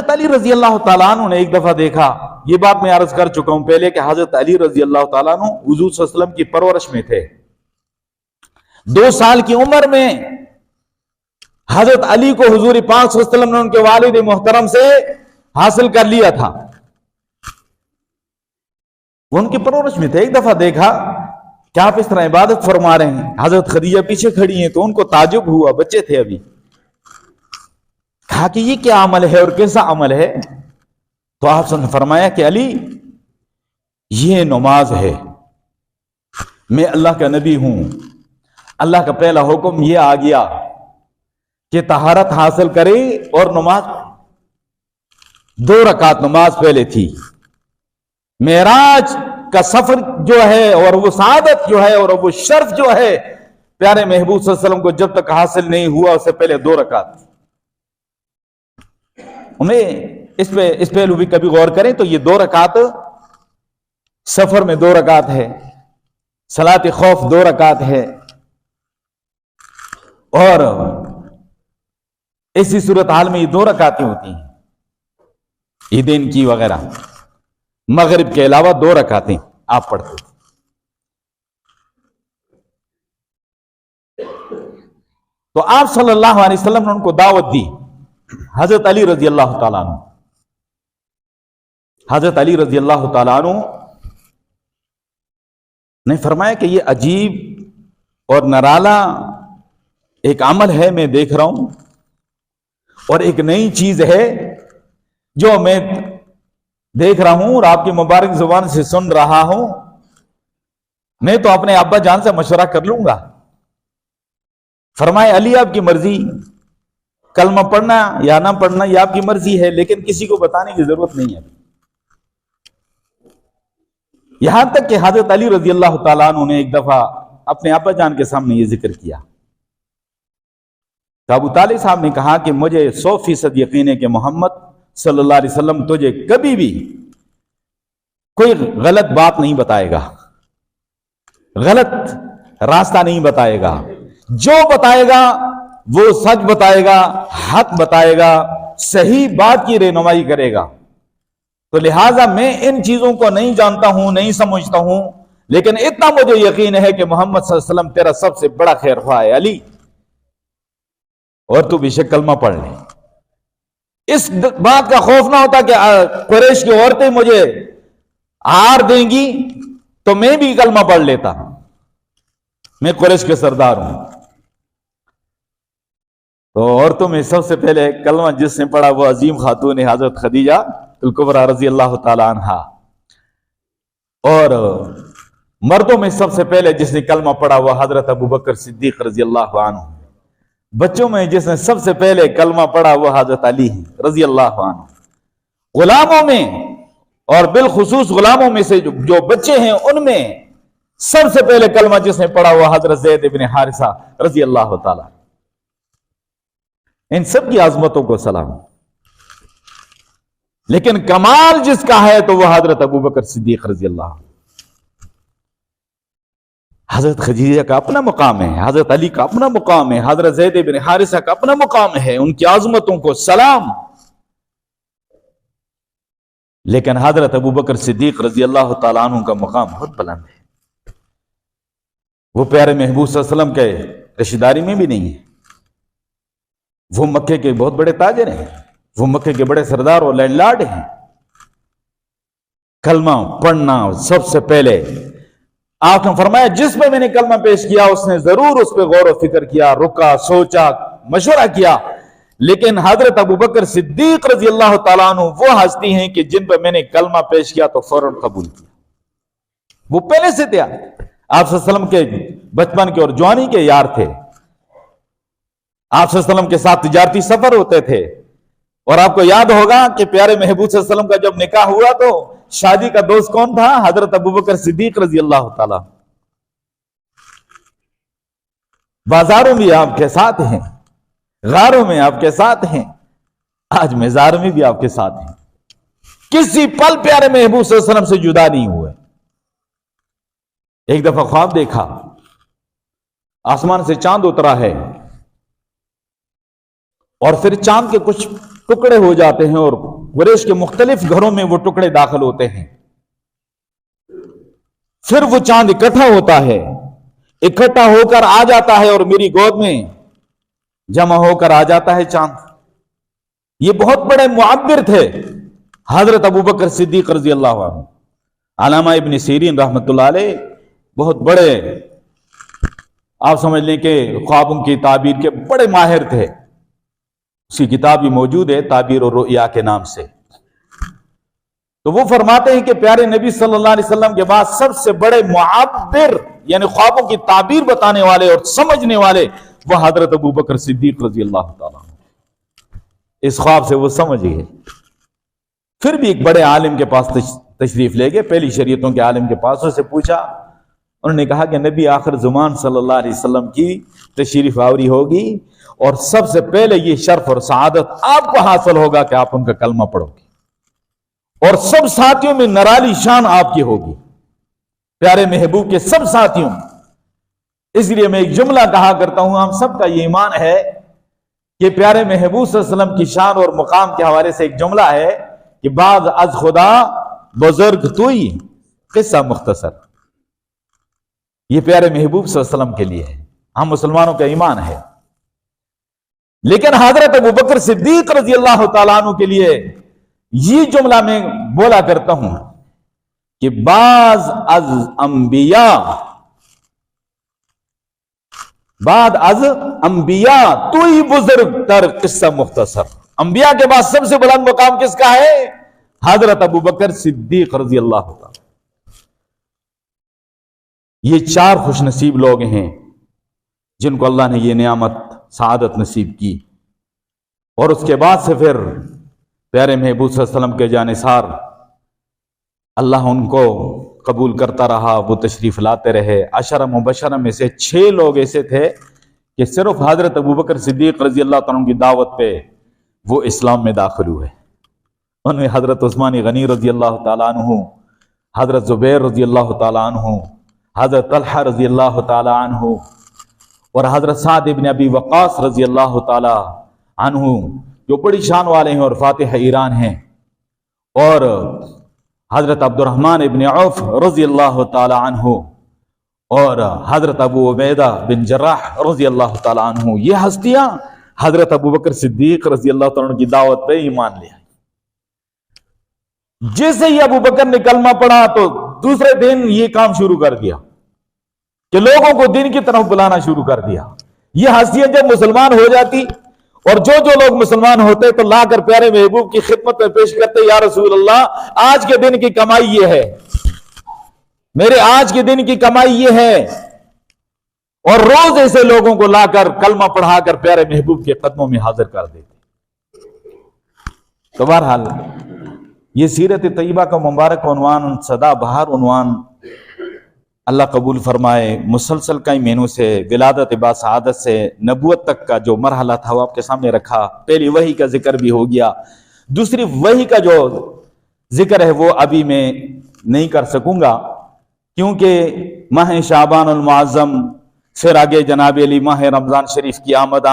حضرت علی رضی اللہ تعالیٰ عنہ نے ایک دفعہ دیکھا، یہ بات میں عرض کر چکا ہوں پہلے کہ حضرت علی رضی اللہ تعالیٰ عنہ حضور صلی اللہ علیہ وسلم کی پرورش میں تھے. 2 سال کی عمر میں حضرت علی کو حضور پاک صلی اللہ علیہ وسلم نے ان کے والد محترم سے حاصل کر لیا تھا. وہ ان کی پرورش میں تھے. ایک دفعہ دیکھا کہ آپ اس طرح عبادت فرما رہے ہیں، حضرت خدیجہ پیچھے کھڑی ہیں، تو ان کو تعجب ہوا، بچے تھے ابھی. کہا کہ یہ کیا عمل ہے اور کیسا عمل ہے؟ تو آپ نے فرمایا کہ علی یہ نماز ہے، میں اللہ کا نبی ہوں، اللہ کا پہلا حکم یہ آ گیا کہ طہارت حاصل کرے اور نماز. 2 رکعت نماز پہلے تھی. معراج کا سفر جو ہے اور وہ سعادت جو ہے اور وہ شرف جو ہے پیارے محبوب صلی اللہ علیہ وسلم کو جب تک حاصل نہیں ہوا اس سے پہلے 2 رکعت. انہیں اس پہلو بھی کبھی غور کریں تو یہ 2 رکعت سفر میں 2 رکعت ہے، صلاۃ خوف 2 رکعت ہے، اور ایسی صورتحال میں یہ 2 رکعتیں ہوتی ہیں عیدین کی وغیرہ. مغرب کے علاوہ 2 رکعتیں آپ پڑھتے ہیں. تو آپ صلی اللہ علیہ وسلم نے ان کو دعوت دی. حضرت علی رضی اللہ تعالیٰ عنہ حضرت علی رضی اللہ تعالیٰ عنہ نے فرمایا کہ یہ عجیب اور نرالا ایک عمل ہے، میں دیکھ رہا ہوں، اور ایک نئی چیز ہے جو میں دیکھ رہا ہوں اور آپ کی مبارک زبان سے سن رہا ہوں. میں تو اپنے ابا جان سے مشورہ کر لوں گا. فرمائے علی آپ کی مرضی، کلمہ پڑھنا یا نہ پڑھنا یہ آپ کی مرضی ہے، لیکن کسی کو بتانے کی ضرورت نہیں ہے. یہاں تک کہ حضرت علی رضی اللہ تعالیٰ عنہ نے ایک دفعہ اپنے ابا جان کے سامنے یہ ذکر کیا. تو ابو طالب صاحب نے کہا کہ مجھے 100% یقین ہے کہ محمد صلی اللہ علیہ وسلم تجھے کبھی بھی کوئی غلط بات نہیں بتائے گا، غلط راستہ نہیں بتائے گا. جو بتائے گا وہ سچ بتائے گا، حق بتائے گا، صحیح بات کی رہنمائی کرے گا. تو لہٰذا میں ان چیزوں کو نہیں جانتا ہوں، نہیں سمجھتا ہوں، لیکن اتنا مجھے یقین ہے کہ محمد صلی اللہ علیہ وسلم تیرا سب سے بڑا خیر خواہ ہے علی، اور تو بے شک کلمہ پڑھ لے. اس بات کا خوف نہ ہوتا کہ قریش کی عورتیں مجھے آر دیں گی تو میں بھی کلمہ پڑھ لیتا، میں قریش کے سردار ہوں. تو عورتوں میں سب سے پہلے کلمہ جس نے پڑھا وہ عظیم خاتون حضرت خدیجہ الکبریٰ رضی اللہ تعالی عنہا، اور مردوں میں سب سے پہلے جس نے کلمہ پڑھا وہ حضرت ابو بکر صدیق رضی اللہ عنہ. بچوں میں جس نے سب سے پہلے کلمہ پڑھا وہ حضرت علی رضی اللہ عنہ. غلاموں میں اور بالخصوص غلاموں میں سے جو بچے ہیں ان میں سب سے پہلے کلمہ جس نے پڑھا وہ حضرت زید بن حارثہ رضی اللہ تعالی. ان سب کی عظمتوں کو سلام. لیکن کمال جس کا ہے تو وہ حضرت ابو بکر صدیق رضی اللہ عنہ. حضرت خدیجہ کا اپنا مقام ہے، حضرت علی کا اپنا مقام ہے، حضرت زید بن حارثہ کا اپنا مقام ہے، ان کی عظمتوں کو سلام. لیکن حضرت ابو بکر صدیق رضی اللہ تعالیٰ عنہ کا مقام بہت بلند ہے. وہ پیارے محبوب صلی اللہ علیہ وسلم کے رشتہ داری میں بھی نہیں ہے. وہ مکے کے بہت بڑے تاجر ہیں، وہ مکے کے بڑے سردار اور لینڈ لارڈ ہیں. کلمہ پڑھنا سب سے پہلے آپ نے فرمایا جس پہ میں نے کلمہ پیش کیا اس نے ضرور اس پہ غور و فکر کیا، رکا، سوچا، مشورہ کیا. لیکن حضرت ابو بکر صدیق رضی اللہ تعالیٰ عنہ وہ ہستی ہیں کہ جن پہ میں نے کلمہ پیش کیا تو فوراً قبول کیا. وہ پہلے سے تھے آپ صلی اللہ علیہ وسلم کے بچپن کے اور جوانی کے یار تھے. آپ صلی اللہ علیہ وسلم کے ساتھ تجارتی سفر ہوتے تھے. اور آپ کو یاد ہوگا کہ پیارے محبوب صلی اللہ علیہ وسلم کا جب نکاح ہوا تو شادی کا دوست کون تھا؟ حضرت ابو بکر صدیق رضی اللہ تعالیٰ. بازاروں میں آپ کے ساتھ ہیں، غاروں میں آپ کے ساتھ ہیں، آج مزار میں بھی آپ کے ساتھ ہیں. کسی پل پیارے محبوب صلی اللہ علیہ وسلم سے جدا نہیں ہوئے. ایک دفعہ خواب دیکھا، آسمان سے چاند اترا ہے اور پھر چاند کے کچھ ٹکڑے ہو جاتے ہیں اور قریش کے مختلف گھروں میں وہ ٹکڑے داخل ہوتے ہیں، پھر وہ چاند اکٹھا ہوتا ہے، اکٹھا ہو کر آ جاتا ہے اور میری گود میں جمع ہو کر آ جاتا ہے چاند۔ یہ بہت بڑے معبر تھے حضرت ابوبکر صدیق رضی اللہ عنہ۔ علامہ ابن سیرین رحمۃ اللہ علیہ بہت بڑے، آپ سمجھ لیں کہ خوابوں کی تعبیر کے بڑے ماہر تھے، اس کی کتاب بھی موجود ہے تعبیر اور رؤیا کے نام سے۔ تو وہ فرماتے ہیں کہ پیارے نبی صلی اللہ علیہ وسلم کے بعد سب سے بڑے معبر یعنی خوابوں کی تعبیر بتانے والے اور سمجھنے والے وہ حضرت ابوبکر صدیق رضی اللہ تعالیٰ عنہ۔ اس خواب سے وہ سمجھ گئے۔ پھر بھی ایک بڑے عالم کے پاس تشریف لے گئے، پہلی شریعتوں کے عالم کے پاس، اس سے پوچھا، انہوں نے کہا کہ نبی آخر زمان صلی اللہ علیہ وسلم کی تشریف آوری ہوگی اور سب سے پہلے یہ شرف اور سعادت آپ کو حاصل ہوگا کہ آپ ان کا کلمہ پڑھو گے، اور سب ساتھیوں میں نرالی شان آپ کی ہوگی، پیارے محبوب کے سب ساتھیوں میں۔ اس لیے میں ایک جملہ کہا کرتا ہوں، ہم سب کا یہ ایمان ہے کہ پیارے محبوب صلی اللہ علیہ وسلم کی شان اور مقام کے حوالے سے ایک جملہ ہے کہ بعض از خدا بزرگ توئی قصہ مختصر۔ یہ پیارے محبوب صلی اللہ علیہ وسلم کے لیے ہے، ہم مسلمانوں کا ایمان ہے۔ لیکن حضرت ابوبکر صدیق رضی اللہ تعالیٰ عنہ کے لیے یہ جملہ میں بولا کرتا ہوں کہ بعض از انبیاء تو ہی بزرگ تر قصہ مختصر۔ انبیاء کے بعد سب سے بلند مقام کس کا ہے؟ حضرت ابوبکر صدیق رضی اللہ تعالی۔ یہ چار خوش نصیب لوگ ہیں جن کو اللہ نے یہ نعمت سعادت نصیب کی، اور اس کے بعد سے پھر پیارے محبوب صلی اللہ علیہ وسلم کے جانثار اللہ ان کو قبول کرتا رہا، وہ تشریف لاتے رہے۔ عشرہ مبشرہ میں سے 6 لوگ ایسے تھے کہ صرف حضرت ابوبکر صدیق رضی اللہ تعالیٰ عنہ کی دعوت پہ وہ اسلام میں داخل ہوئے۔ ان میں حضرت عثمان غنی رضی اللہ تعالیٰ عنہ، حضرت زبیر رضی اللہ تعالیٰ عنہ، حضرت طلحہ رضی اللہ تعالیٰ عنہ، اور حضرت سعد ابن ابی وقاص رضی اللہ تعالیٰ عنہ، جو بڑی شان والے ہیں اور فاتح ایران ہیں، اور حضرت عبد الرحمن ابن عوف رضی اللہ تعالیٰ عنہ، اور حضرت ابو عبیدہ بن جراح رضی اللہ تعالیٰ عنہ۔ یہ ہستیاں حضرت ابوبکر صدیق رضی اللہ تعالیٰ عنہ کی دعوت پہ ایمان لے آئی۔ جیسے ہی ابوبکر نے کلمہ پڑھا تو دوسرے دن یہ کام شروع کر دیا کہ لوگوں کو دین کی طرف بلانا شروع کر دیا۔ یہ ہستیاں جب مسلمان ہو جاتی اور جو لوگ مسلمان ہوتے تو لا کر پیارے محبوب کی خدمت میں پیش کرتے، یا رسول اللہ آج کے دن کی کمائی یہ ہے، میرے آج کے دن کی کمائی یہ ہے، اور روز ایسے لوگوں کو لا کر کلمہ پڑھا کر پیارے محبوب کے قدموں میں حاضر کر دیتے۔ تو بہرحال یہ سیرت طیبہ کا مبارک عنوان، سدا بہار عنوان اللہ قبول فرمائے۔ مسلسل کئی مہینوں سے ولادت با سعادت سے نبوت تک کا جو مرحلہ تھا وہ آپ کے سامنے رکھا۔ پہلی وحی کا ذکر بھی ہو گیا، دوسری وحی کا جو ذکر ہے وہ ابھی میں نہیں کر سکوں گا کیونکہ ماہ شعبان المعظم، پھر آگے جناب علی ماہ رمضان شریف کی آمد